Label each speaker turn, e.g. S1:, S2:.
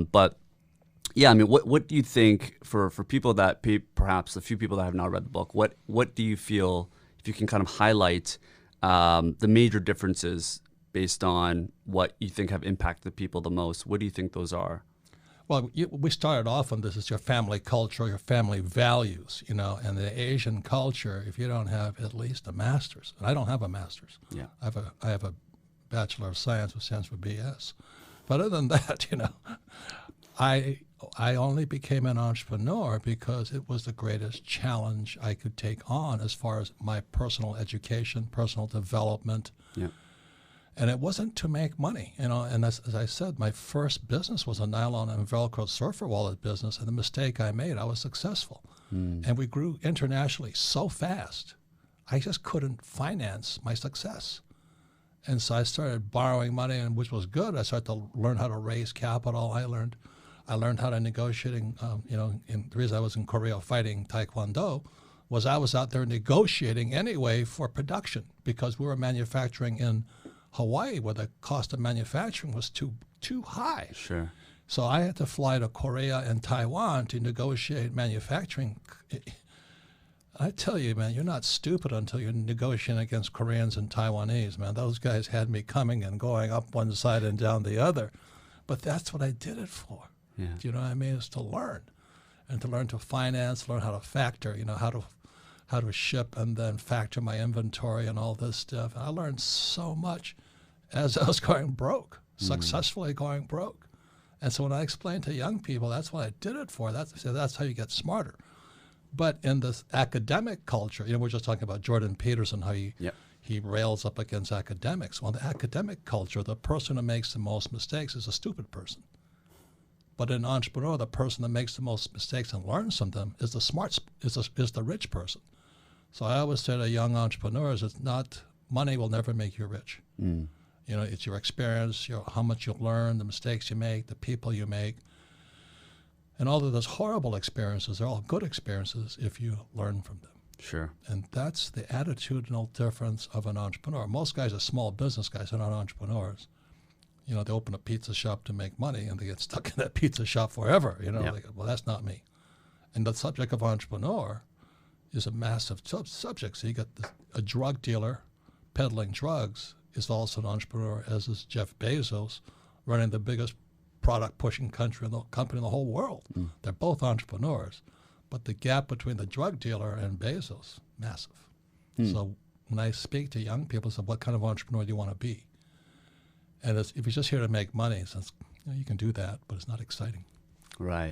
S1: But yeah, I mean, what do you think for people that perhaps a few people that have not read the book, what do you feel, if you can kind of highlight the major differences based on what you think have impacted people the most? What do you think those are?
S2: Well, we started off on this is your family culture, your family values, and the Asian culture, if you don't have at least a master's, and I don't have a master's.
S1: Yeah.
S2: I have a Bachelor of Science with Science for BS. But other than that, I only became an entrepreneur because it was the greatest challenge I could take on as far as my personal education, personal development.
S1: Yeah.
S2: And it wasn't to make money, and as I said, my first business was a nylon and Velcro surfer wallet business, and the mistake I made, I was successful. And we grew internationally so fast, I just couldn't finance my success. And so I started borrowing money, and which was good. I started to learn how to raise capital. I learned how to negotiating, and the reason I was in Korea fighting Taekwondo was I was out there negotiating anyway for production because we were manufacturing in Hawaii, where the cost of manufacturing was too high.
S1: Sure.
S2: So I had to fly to Korea and Taiwan to negotiate manufacturing. I tell you, man, you're not stupid until you're negotiating against Koreans and Taiwanese, man. Those guys had me coming and going up one side and down the other. But that's what I did it for.
S1: Yeah.
S2: Do you know what I mean? Is to learn. And to learn to finance, learn how to factor, how to ship and then factor my inventory and all this stuff. And I learned so much as I was going broke, successfully going broke. And so when I explain to young people, that's what I did it for. That's how you get smarter. But in this academic culture, we're just talking about Jordan Peterson, how he rails up against academics. Well, in the academic culture, the person who makes the most mistakes is a stupid person. But in entrepreneur, the person that makes the most mistakes and learns from them is the rich person. So I always say to young entrepreneurs, it's not money will never make you rich. It's your experience, how much you learn, the mistakes you make, the people you make. And although those horrible experiences, they're all good experiences if you learn from them.
S1: Sure.
S2: And that's the attitudinal difference of an entrepreneur. Most guys are small business guys, they're not entrepreneurs. They open a pizza shop to make money and they get stuck in that pizza shop forever. Well, that's not me. And the subject of entrepreneur is a massive subject. So you got a drug dealer peddling drugs is also an entrepreneur, as is Jeff Bezos, running the biggest product-pushing company in the whole world. They're both entrepreneurs. But the gap between the drug dealer and Bezos, massive. So when I speak to young people, I say, what kind of entrepreneur do you want to be? And if you're just here to make money, you can do that, but it's not exciting.
S1: Right.